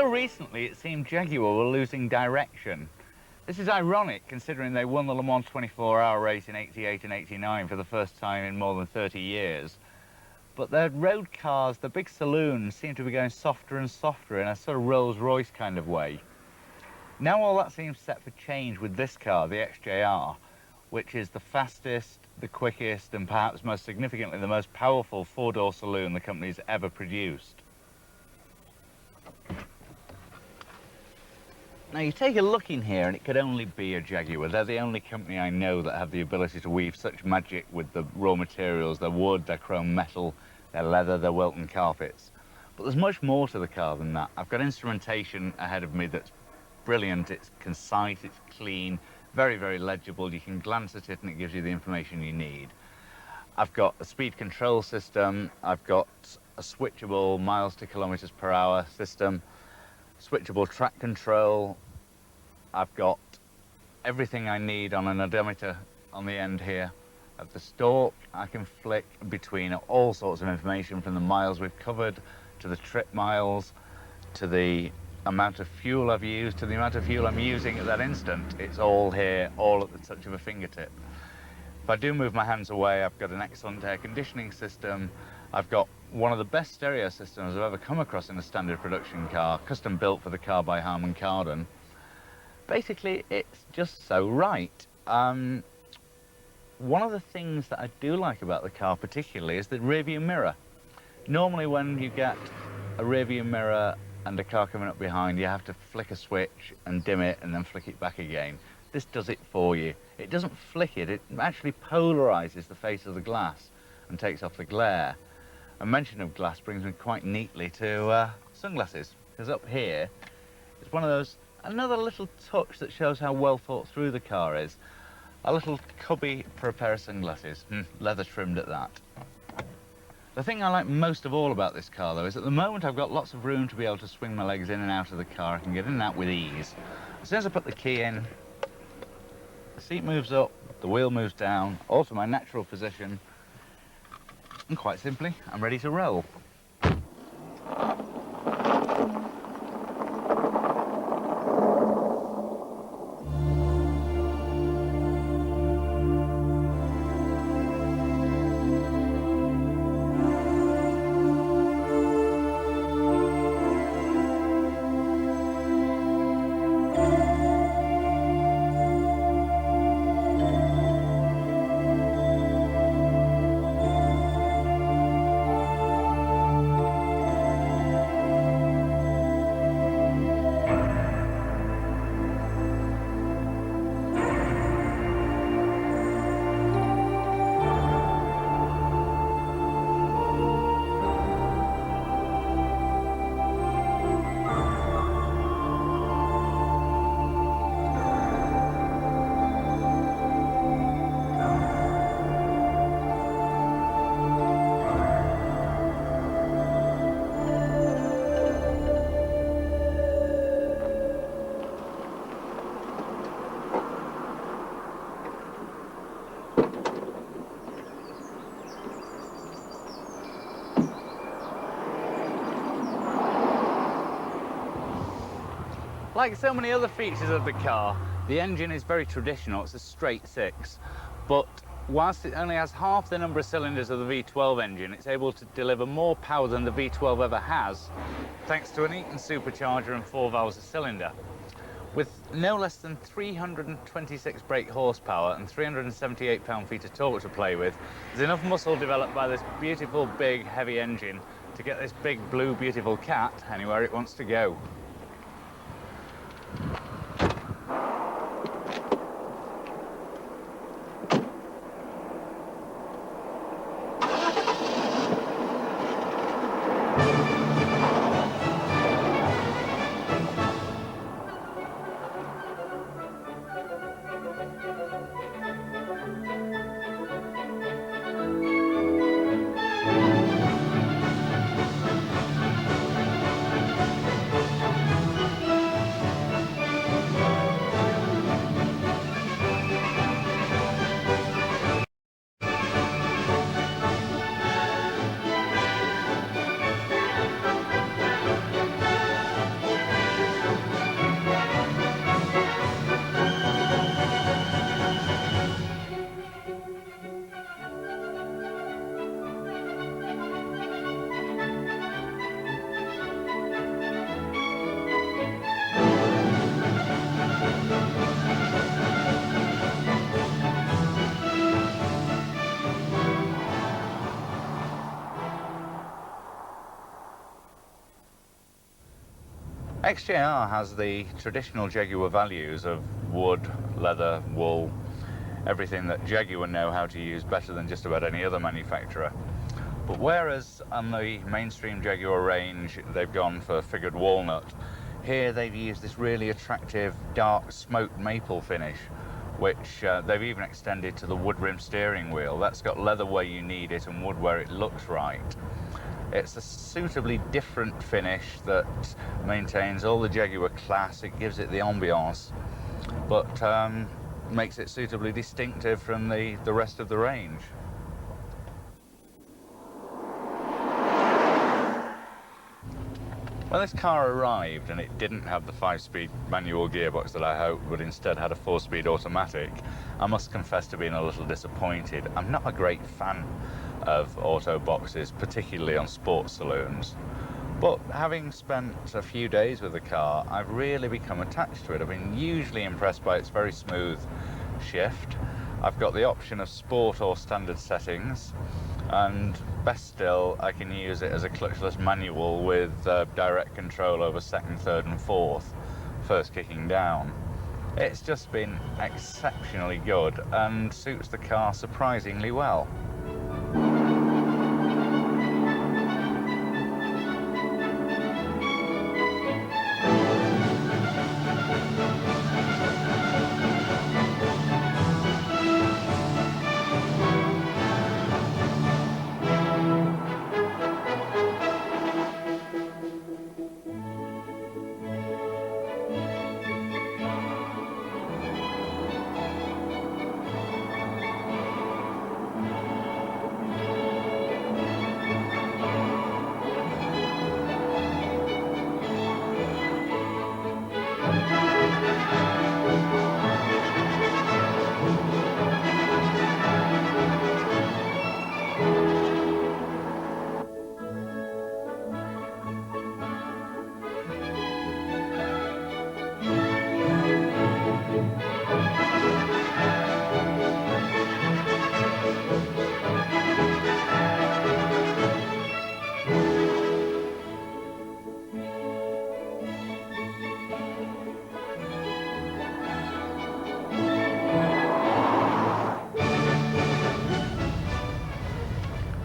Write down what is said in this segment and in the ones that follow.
Until recently, it seemed Jaguar were losing direction. This is ironic, considering they won the Le Mans 24-hour race in '88 and '89 for the first time in more than 30 years. But their road cars, the big saloons, seem to be going softer and softer in a sort of Rolls-Royce kind of way. Now all that seems set for change with this car, the XJR, which is the fastest, the quickest, and perhaps most significantly the most powerful four-door saloon the company's ever produced. Now you take a look in here and it could only be a Jaguar. They're the only company I know that have the ability to weave such magic with the raw materials, their wood, their chrome metal, their leather, their Wilton carpets. But there's much more to the car than that. I've got instrumentation ahead of me that's brilliant, it's concise, it's clean, very, very legible. You can glance at it and it gives you the information you need. I've got a speed control system, I've got a switchable miles to kilometers per hour system, switchable track control. I've got everything I need on an odometer on the end here. At the stalk, I can flick between all sorts of information, from the miles we've covered, to the trip miles, to the amount of fuel I've used, to the amount of fuel I'm using at that instant. It's all here, all at the touch of a fingertip. If I do move my hands away, I've got an excellent air conditioning system. I've got one of the best stereo systems I've ever come across in a standard production car, custom built for the car by Harman Kardon. Basically, it's just so right. One of the things that I do like about the car particularly is the rearview mirror. Normally when you get a rearview mirror and a car coming up behind, you have to flick a switch and dim it and then flick it back again. This does it for you. It doesn't flick it, it actually polarizes the face of the glass and takes off the glare. A mention of glass brings me quite neatly to sunglasses, because up here is one of those, another little touch that shows how well thought through the car is. A little cubby for a pair of sunglasses, leather trimmed at that. The thing I like most of all about this car though is at the moment I've got lots of room to be able to swing my legs in and out of the car. I can get in and out with ease. As soon as I put the key in, the seat moves up, the wheel moves down, all to my natural position, and quite simply, I'm ready to roll. Like so many other features of the car, the engine is very traditional. It's a straight six, but whilst it only has half the number of cylinders of the V12 engine, it's able to deliver more power than the V12 ever has, thanks to an Eaton supercharger and 4 valves a cylinder. With no less than 326 brake horsepower and 378 pound-feet of torque to play with, there's enough muscle developed by this beautiful, big, heavy engine to get this big, blue, beautiful cat anywhere it wants to go. XJR has the traditional Jaguar values of wood, leather, wool, everything that Jaguar know how to use better than just about any other manufacturer. But whereas on the mainstream Jaguar range they've gone for figured walnut, here they've used this really attractive dark smoked maple finish, which they've even extended to the wood rim steering wheel. That's got leather where you need it and wood where it looks right. It's a suitably different finish that maintains all the Jaguar class. It gives it the ambiance, but makes it suitably distinctive from the rest of the range. When this car arrived and it didn't have the 5-speed manual gearbox that I hoped, but instead had a 4-speed automatic, I must confess to being a little disappointed. I'm not a great fan of auto boxes, particularly on sports saloons. But having spent a few days with the car, I've really become attached to it. I've been hugely impressed by its very smooth shift. I've got the option of sport or standard settings, and best still, I can use it as a clutchless manual with direct control over second, third and fourth, first kicking down. It's just been exceptionally good and suits the car surprisingly well.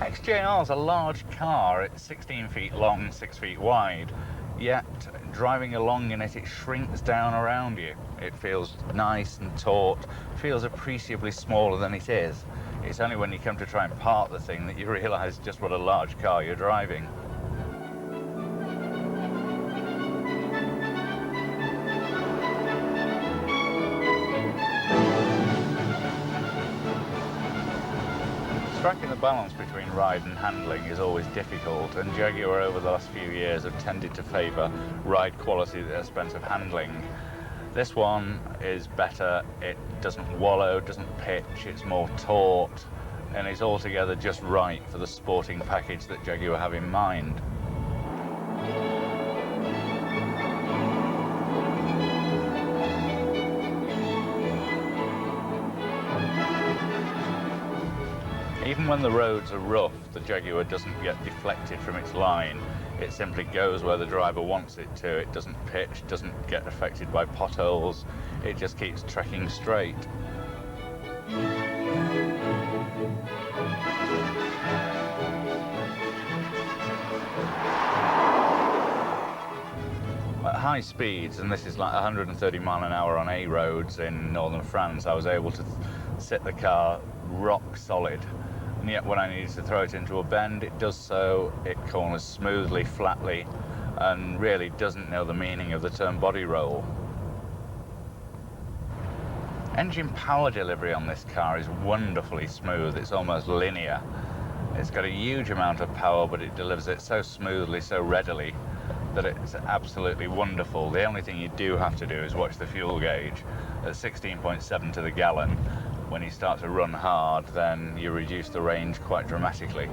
XJR is a large car. It's 16 feet long, 6 feet wide, yet driving along in it, it shrinks down around you. It feels nice and taut, feels appreciably smaller than it is. It's only when you come to try and park the thing that you realise just what a large car you're driving. Striking the balance between ride and handling is always difficult, and Jaguar over the last few years have tended to favour ride quality at the expense of handling. This one is better, it doesn't wallow, doesn't pitch, it's more taut, and is altogether just right for the sporting package that Jaguar have in mind. Even when the roads are rough, the Jaguar doesn't get deflected from its line. It simply goes where the driver wants it to. It doesn't pitch, doesn't get affected by potholes. It just keeps trekking straight. At high speeds, and this is like 130 mile an hour on A roads in northern France, I was able to sit the car rock solid. And yet when I needed to throw it into a bend, it does so, it corners smoothly, flatly, and really doesn't know the meaning of the term body roll. Engine power delivery on this car is wonderfully smooth, it's almost linear. It's got a huge amount of power, but it delivers it so smoothly, so readily, that it's absolutely wonderful. The only thing you do have to do is watch the fuel gauge. At 16.7 to the gallon, when you start to run hard, then you reduce the range quite dramatically.